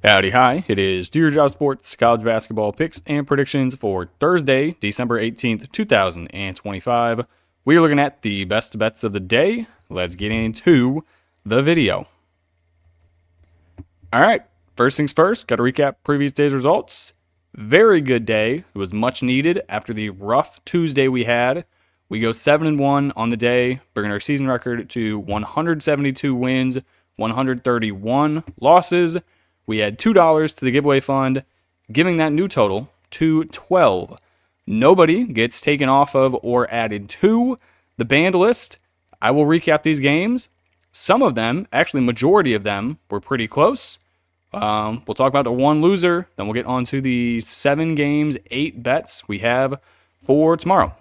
Howdy, hi. It is Do Your Job Sports college basketball picks and predictions for Thursday, December 18th, 2025. We are looking at the best bets of the day. Let's get into the video. All right, first things first, got to recap previous day's results. Very good day. It was much needed after the rough Tuesday we had. We go 7-1 on the day, bringing our season record to 172 wins, 131 losses. We had $2 to the giveaway fund, giving that new total to 12. Nobody gets taken off of or added to the banned list. I will recap these games. Some of them, actually majority of them, were pretty close. We'll talk about the one loser, then we'll get on to the 7 games, 8 bets we have for tomorrow.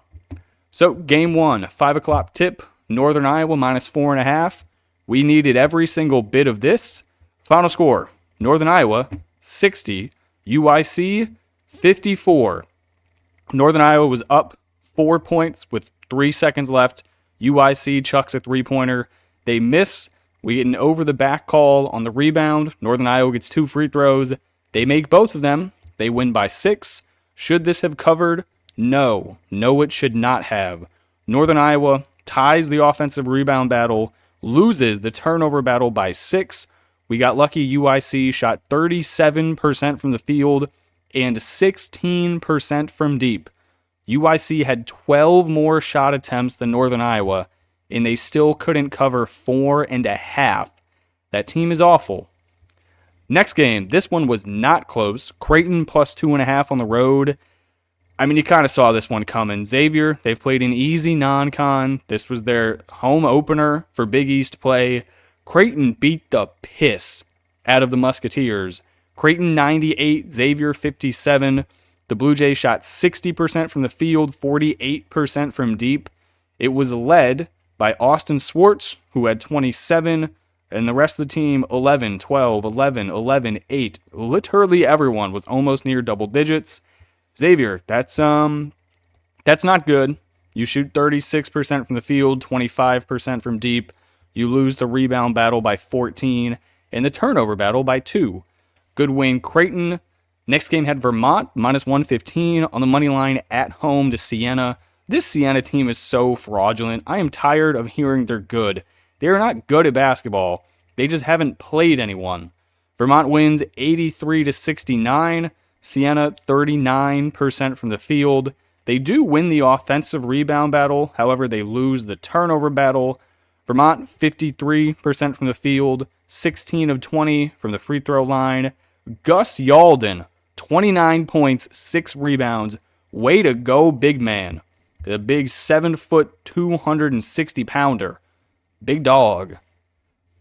So game 1, 5 o'clock tip, Northern Iowa minus 4.5. We needed every single bit of this. Final score, Northern Iowa 60, UIC 54. Northern Iowa was up 4 points with 3 seconds left. UIC chucks a three-pointer. They miss. We get an over-the-back call on the rebound. Northern Iowa gets 2 free throws. They make both of them. They win by 6. Should this have covered? No. No, it should not have. Northern Iowa ties the offensive rebound battle, loses the turnover battle by 6. We got lucky. UIC shot 37% from the field and 16% from deep. UIC had 12 more shot attempts than Northern Iowa, and they still couldn't cover 4.5. That team is awful. Next game, this one was not close. Creighton plus 2.5 on the road. I mean, you kind of saw this one coming. Xavier, they've played an easy non-con. This was their home opener for Big East play. Creighton beat the piss out of the Musketeers. Creighton 98, Xavier 57. The Blue Jays shot 60% from the field, 48% from deep. It was led by Austin Swartz, who had 27, and the rest of the team 11, 12, 11, 11, 8. Literally everyone was almost near double digits. Xavier, that's not good. You shoot 36% from the field, 25% from deep. You lose the rebound battle by 14 and the turnover battle by 2. Good win, Creighton. Next game had Vermont, minus 115 on the money line at home to Siena. This Siena team is so fraudulent. I am tired of hearing they're good. They are not good at basketball. They just haven't played anyone. Vermont wins 83-69. Siena 39% from the field. They do win the offensive rebound battle. However, they lose the turnover battle. Vermont 53% from the field, 16 of 20 from the free throw line. Gus Yalden, 29 points, 6 rebounds. Way to go, big man. The big 7-foot, 260-pounder. Big dog.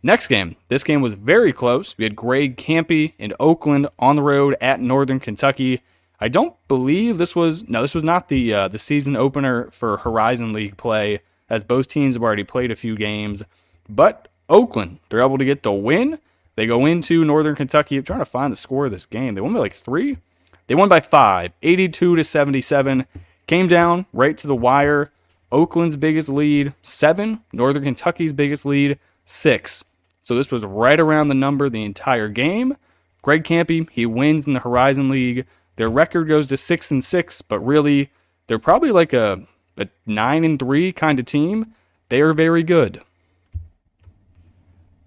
Next game. This game was very close. We had Greg Campy in Oakland on the road at Northern Kentucky. I don't believe this was not the season opener for Horizon League play, as both teams have already played a few games. But Oakland, they're able to get the win. They go into Northern Kentucky. I'm trying to find the score of this game. They won by 3. They won by 5, 82-77. Came down right to the wire. Oakland's biggest lead, 7. Northern Kentucky's biggest lead, 6. So this was right around the number the entire game. Greg Campy, he wins in the Horizon League. Their record goes to 6-6, but really, they're probably like a 9-3 kind of team. They are very good.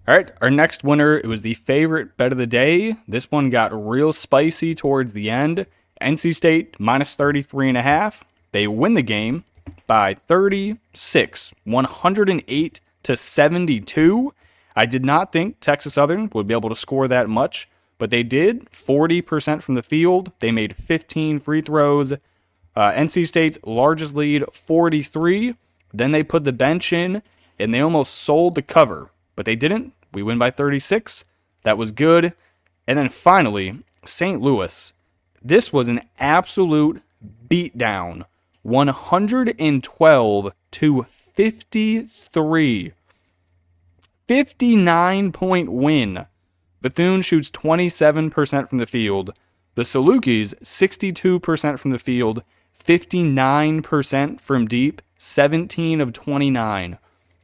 All right, our next winner, it was the favorite bet of the day. This one got real spicy towards the end. NC State minus 33.5. They win the game by 36, 108-72. I did not think Texas Southern would be able to score that much, but they did. 40% from the field. They made 15 free throws. NC State's largest lead, 43. Then they put the bench in, and they almost sold the cover, but they didn't. We win by 36. That was good. And then finally, St. Louis. This was an absolute beatdown. 112-53. 59-point win. Bethune shoots 27% from the field. The Salukis, 62% from the field, 59% from deep, 17 of 29.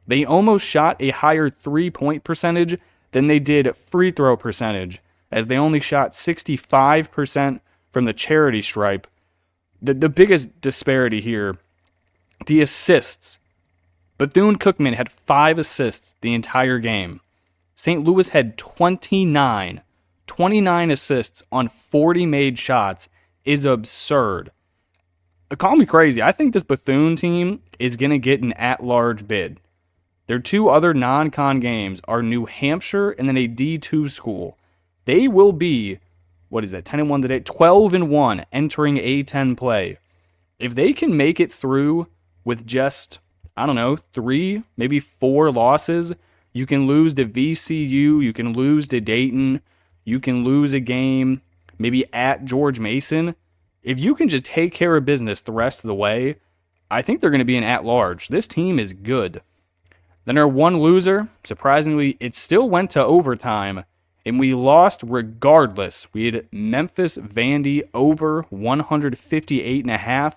They almost shot a higher three-point percentage than they did free throw percentage. as they only shot 65% from the charity stripe. The biggest disparity here, the assists. Bethune-Cookman had 5 assists the entire game. St. Louis had 29. 29 assists on 40 made shots is absurd. Call me crazy. I think this Bethune team is going to get an at-large bid. Their 2 other non-con games are New Hampshire and then a D2 school. They will be, 10-1 today? 12-1 entering A10 play. If they can make it through with just, 3, maybe 4 losses, you can lose to VCU, you can lose to Dayton, you can lose a game maybe at George Mason. If you can just take care of business the rest of the way, I think they're going to be an at-large. This team is good. Then our one loser, surprisingly, it still went to overtime, and we lost regardless. We had Memphis Vandy over 158.5.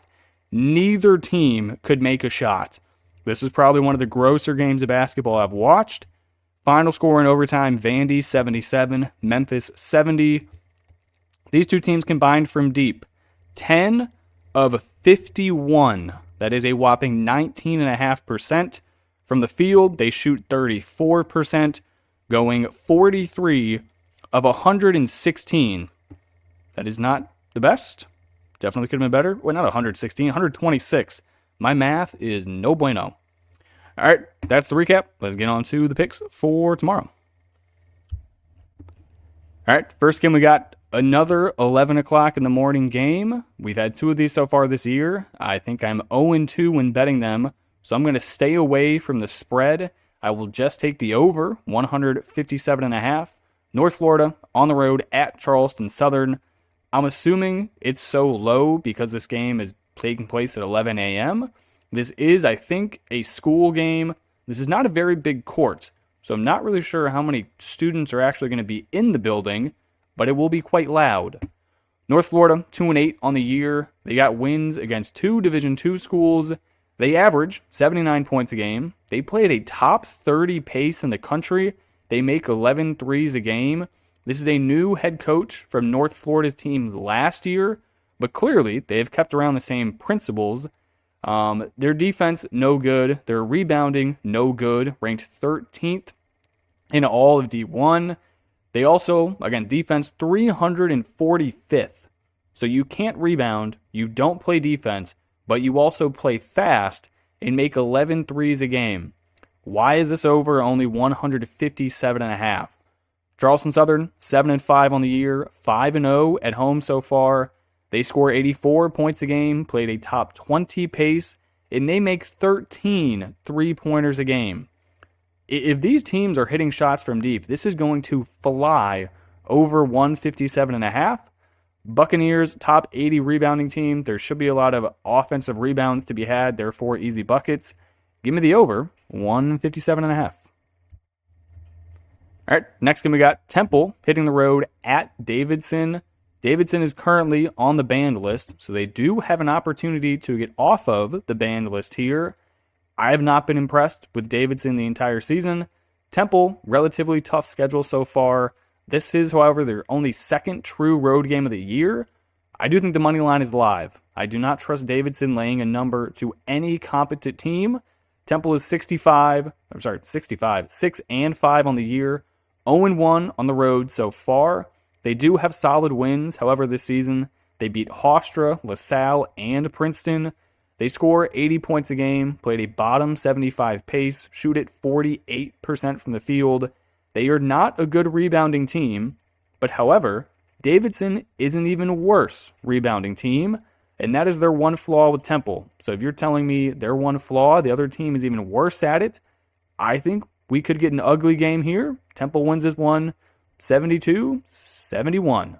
Neither team could make a shot. This was probably one of the grosser games of basketball I've watched. Final score in overtime, Vandy 77, Memphis 70. These two teams combined from deep 10 of 51. That is a whopping 19.5%. From the field, they shoot 34%, going 43 of 116. That is not the best. Definitely could have been better. Well, not 116, 126. My math is no bueno. All right, that's the recap. Let's get on to the picks for tomorrow. All right, first game we got another 11 o'clock in the morning game. We've had 2 of these so far this year. I think I'm 0-2 when betting them, so I'm going to stay away from the spread. I will just take the over, 157.5. North Florida on the road at Charleston Southern. I'm assuming it's so low because this game is taking place at 11 a.m. This is, I think, a school game. This is not a very big court, so I'm not really sure how many students are actually going to be in the building, but it will be quite loud. North Florida, 2-8 on the year. They got wins against 2 Division II schools. They average 79 points a game. They play at a top 30 pace in the country. They make 11 threes a game. This is a new head coach from North Florida's team last year, but clearly they have kept around the same principles. Their defense, no good. Their rebounding, no good. Ranked 13th in all of D1. They also, again, defense 345th. So you can't rebound, you don't play defense, but you also play fast and make 11 threes a game. Why is this over only 157.5? Charleston Southern, 7-5 on the year, 5-0 at home so far. They score 84 points a game, played a top 20 pace, and they make 13 three-pointers a game. If these teams are hitting shots from deep, this is going to fly over 157.5. Buccaneers, top 80 rebounding team. There should be a lot of offensive rebounds to be had, therefore easy buckets. Give me the over, 157.5. All right, next game we got Temple hitting the road at Davidson. Davidson is currently on the banned list, so they do have an opportunity to get off of the banned list here. I have not been impressed with Davidson the entire season. Temple, relatively tough schedule so far. This is, however, their only second true road game of the year. I do think the money line is live. I do not trust Davidson laying a number to any competent team. Temple is 6-5 on the year, 0-1 on the road so far. They do have solid wins, however, this season. They beat Hofstra, LaSalle, and Princeton. They score 80 points a game, played a bottom 75 pace, shoot at 48% from the field. They are not a good rebounding team, but however, Davidson is an even worse rebounding team, and that is their one flaw with Temple. So if you're telling me their one flaw, the other team is even worse at it, I think we could get an ugly game here. Temple wins this one 72-71.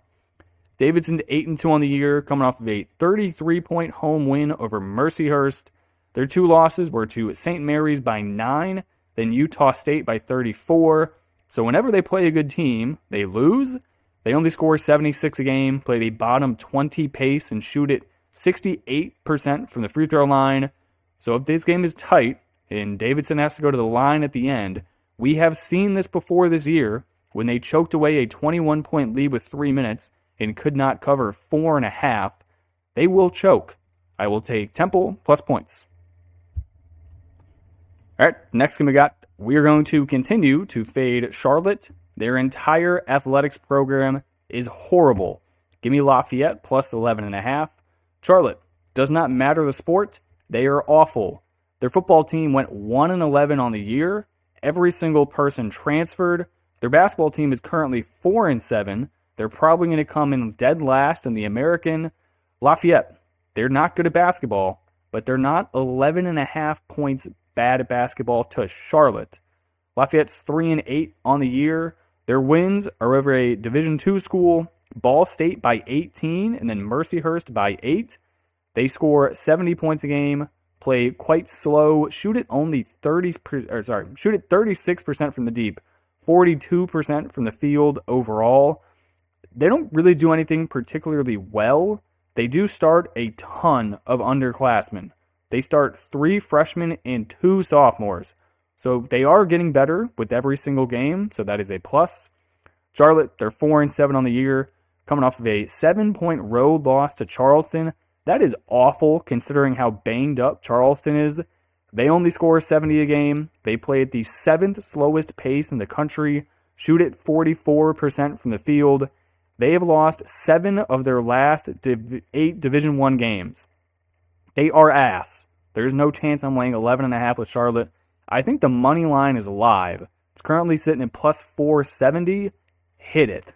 Davidson's 8-2 on the year, coming off of a 33-point home win over Mercyhurst. Their 2 losses were to St. Mary's by 9, then Utah State by 34. So whenever they play a good team, they lose. They only score 76 a game, played a bottom 20 pace, and shoot it 68% from the free throw line. So if this game is tight and Davidson has to go to the line at the end, we have seen this before this year. when they choked away a 21-point lead with 3 minutes and could not cover 4.5. They will choke. I will take Temple plus points. All right, next game we are going to continue to fade Charlotte. Their entire athletics program is horrible. Give me Lafayette plus 11.5. Charlotte, does not matter the sport, they are awful. Their football team went 1-11 on the year. Every single person transferred. Their basketball team is currently 4-7. They're probably going to come in dead last in the American. Lafayette, they're not good at basketball, but they're not 11.5 points bad at basketball to Charlotte. Lafayette's 3-8 on the year. Their wins are over a Division II school, Ball State by 18, and then Mercyhurst by 8. They score 70 points a game, play quite slow, shoot it 36% from the deep, 42% from the field overall. They don't really do anything particularly well. They do start a ton of underclassmen. They start 3 freshmen and 2 sophomores. So they are getting better with every single game, so that is a plus. Charlotte, they're 4-7 on the year, coming off of a 7-point road loss to Charleston. That is awful considering how banged up Charleston is. They only score 70 a game. They play at the 7th slowest pace in the country, shoot at 44% from the field. They have lost 7 of their last 8 Division I games. They are ass. There's no chance I'm laying 11.5 with Charlotte. I think the money line is live. It's currently sitting at plus 470. Hit it.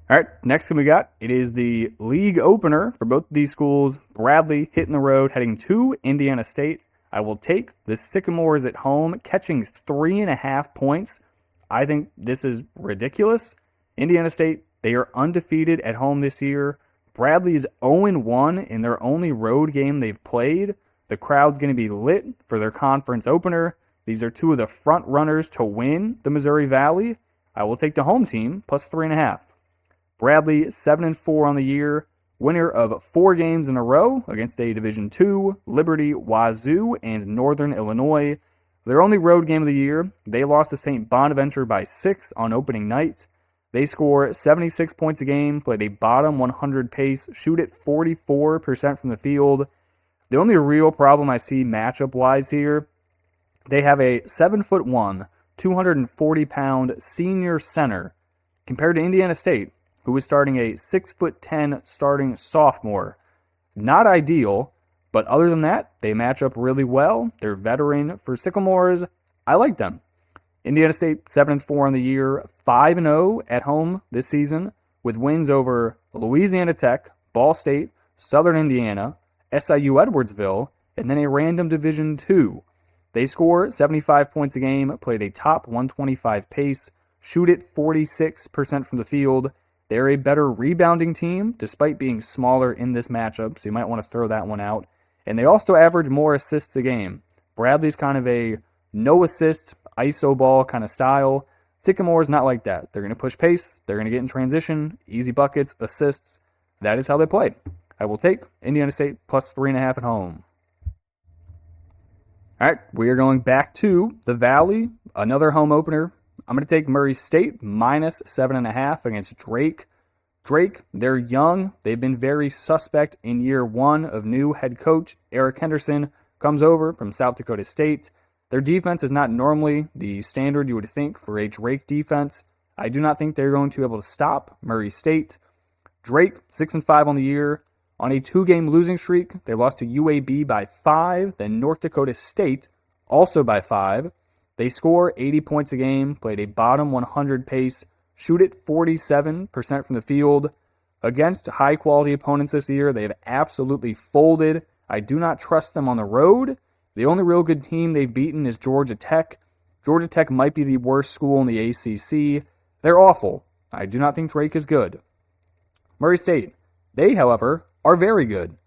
All right, next game it is the league opener for both of these schools. Bradley hitting the road, heading to Indiana State. I will take the Sycamores at home, catching 3.5 points. I think this is ridiculous. Indiana State, they are undefeated at home this year. Bradley is 0-1 in their only road game they've played. The crowd's going to be lit for their conference opener. These are 2 of the front runners to win the Missouri Valley. I will take the home team plus 3.5. Bradley 7-4 on the year, winner of 4 games in a row against a Division II, Liberty, Wazoo, and Northern Illinois. Their only road game of the year, they lost to St. Bonaventure by 6 on opening night. They score 76 points a game, played a bottom 100 pace, shoot at 44% from the field. The only real problem I see matchup-wise here, they have a 7'1", 240-pound senior center compared to Indiana State, who is starting a 6'10" starting sophomore. Not ideal, but other than that, they match up really well. They're veteran for Sycamores. I like them. Indiana State 7-4 on the year, 5-0 at home this season, with wins over Louisiana Tech, Ball State, Southern Indiana, SIU Edwardsville, and then a random Division II. They score 75 points a game, played a top 125 pace, shoot it 46% from the field. They're a better rebounding team, despite being smaller in this matchup, so you might want to throw that one out. And they also average more assists a game. Bradley's kind of a no-assist, iso ball kind of style. Sycamore's not like that. They're going to push pace, they're going to get in transition, easy buckets, assists. That is how they play. I will take Indiana State plus 3.5 at home. All right, we are going back to the Valley, another home opener. I'm going to take Murray State minus 7.5 against Drake. Drake, they're young. They've been very suspect in year 1 of new head coach Eric Henderson. Comes over from South Dakota State. Their defense is not normally the standard you would think for a Drake defense. I do not think they're going to be able to stop Murray State. Drake, 6-5 on the year. On a 2-game losing streak, they lost to UAB by 5, then North Dakota State, also by 5. They score 80 points a game, played a bottom 100 pace, shoot it 47% from the field. Against high-quality opponents this year, they have absolutely folded. I do not trust them on the road. The only real good team they've beaten is Georgia Tech. Georgia Tech might be the worst school in the ACC. They're awful. I do not think Drake is good. Murray State, they, however, are very good.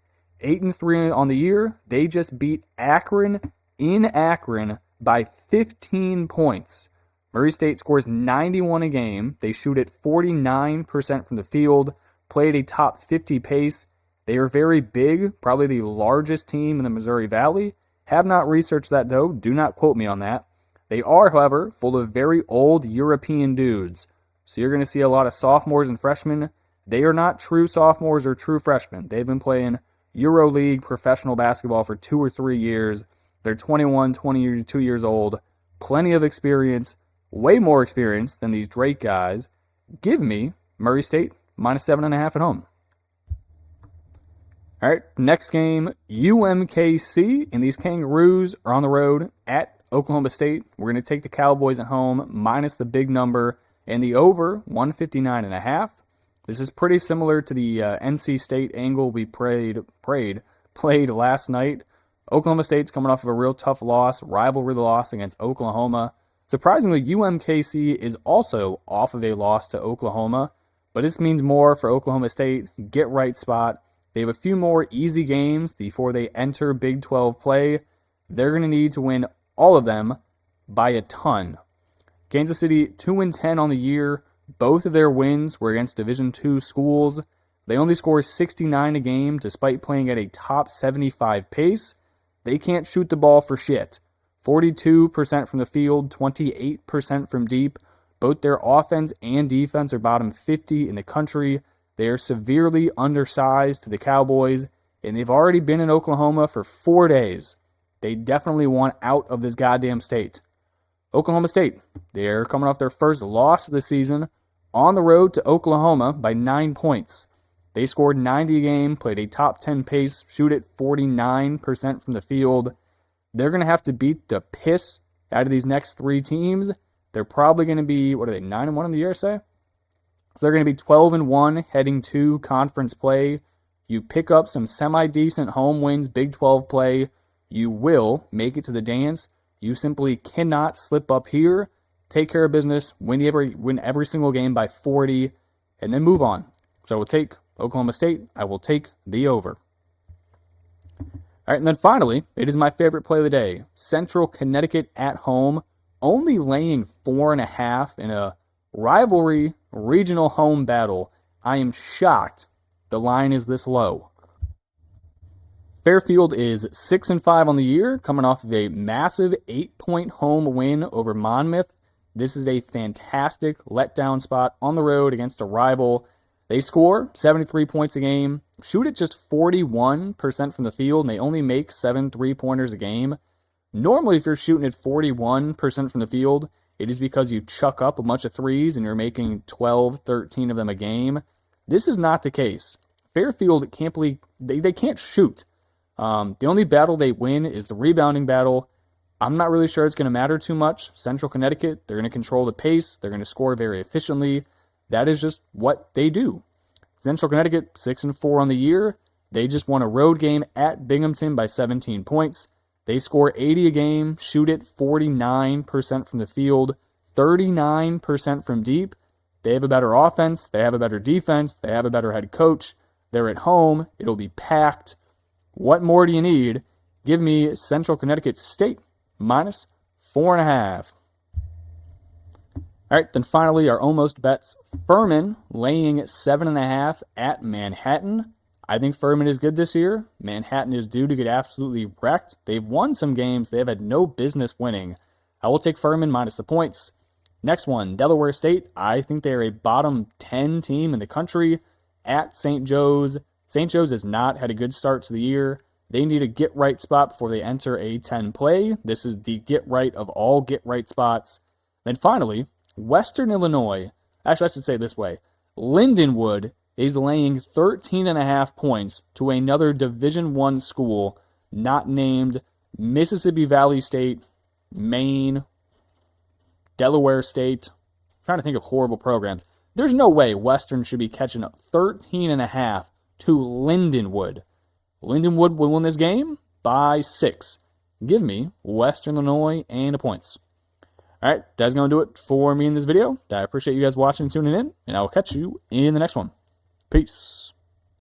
8-3 on the year. They just beat Akron in Akron by 15 points. Murray State scores 91 a game. They shoot at 49% from the field, played a top 50 pace. They are very big, probably the largest team in the Missouri Valley. Have not researched that, though. Do not quote me on that. They are, however, full of very old European dudes. So you're going to see a lot of sophomores and freshmen. They are not true sophomores or true freshmen. They've been playing EuroLeague professional basketball for 2 or 3 years. They're 21, 22 years old. Plenty of experience, way more experience than these Drake guys. Give me Murray State minus 7.5 at home. All right, next game, UMKC, and these Kangaroos are on the road at Oklahoma State. We're going to take the Cowboys at home minus the big number and the over 159.5. This is pretty similar to the NC State angle we played last night. Oklahoma State's coming off of a real tough loss, rivalry loss against Oklahoma. Surprisingly, UMKC is also off of a loss to Oklahoma, but this means more for Oklahoma State. Get right spot. They have a few more easy games before they enter Big 12 play. They're going to need to win all of them by a ton. Kansas City 2-10 on the year. Both of their wins were against Division II schools. They only score 69 a game despite playing at a top 75 pace. They can't shoot the ball for shit. 42% from the field, 28% from deep. Both their offense and defense are bottom 50 in the country. They are severely undersized to the Cowboys, and they've already been in Oklahoma for 4 days. They definitely want out of this goddamn state. Oklahoma State, they're coming off their first loss of the season on the road to Oklahoma by 9 points. They scored 90 a game, played a top 10 pace, shoot at 49% from the field. They're going to have to beat the piss out of these next 3 teams. They're probably going to be, 9-1 in the year, say? So they're going to be 12-1 heading to conference play. You pick up some semi-decent home wins, Big 12 play. You will make it to the dance. You simply cannot slip up here, take care of business, win every single game by 40, and then move on. So I will take Oklahoma State. I will take the over. All right, and then finally, it is my favorite play of the day. Central Connecticut at home, only laying 4.5 in a rivalry regional home battle. I am shocked the line is this low. Fairfield is 6-5 on the year, coming off of a massive 8-point home win over Monmouth. This is a fantastic letdown spot on the road against a rival. They score 73 points a game, shoot at just 41% from the field, and they only make 7 3-pointers a game. Normally, if you're shooting at 41% from the field, it is because you chuck up a bunch of threes and you're making 12, 13 of them a game. This is not the case. Fairfield they can't shoot. The only battle they win is the rebounding battle. I'm not really sure it's going to matter too much. Central Connecticut, they're going to control the pace. They're going to score very efficiently. That is just what they do. Central Connecticut, 6-4 on the year. They just won a road game at Binghamton by 17 points. They score 80 a game, shoot it 49% from the field, 39% from deep. They have a better offense. They have a better defense. They have a better head coach. They're at home. It'll be packed. What more do you need? Give me Central Connecticut State minus 4.5. All right, then finally our almost bets. Furman laying 7.5 at Manhattan. I think Furman is good this year. Manhattan is due to get absolutely wrecked. They've won some games they have had no business winning. I will take Furman minus the points. Next one, Delaware State. I think they are a bottom 10 team in the country at St. Joe's. St. Joe's has not had a good start to the year. They need a get-right spot before they enter a 10 play. This is the get-right of all get-right spots. Then finally, Western Illinois. Actually, I should say it this way. Lindenwood is laying 13.5 points to another Division I school not named Mississippi Valley State, Maine, Delaware State. I'm trying to think of horrible programs. There's no way Western should be catching up 13.5 to Lindenwood. Lindenwood will win this game by 6. Give me Western Illinois and the points. All right, that's going to do it for me in this video. I appreciate you guys watching and tuning in, and I will catch you in the next one. Peace.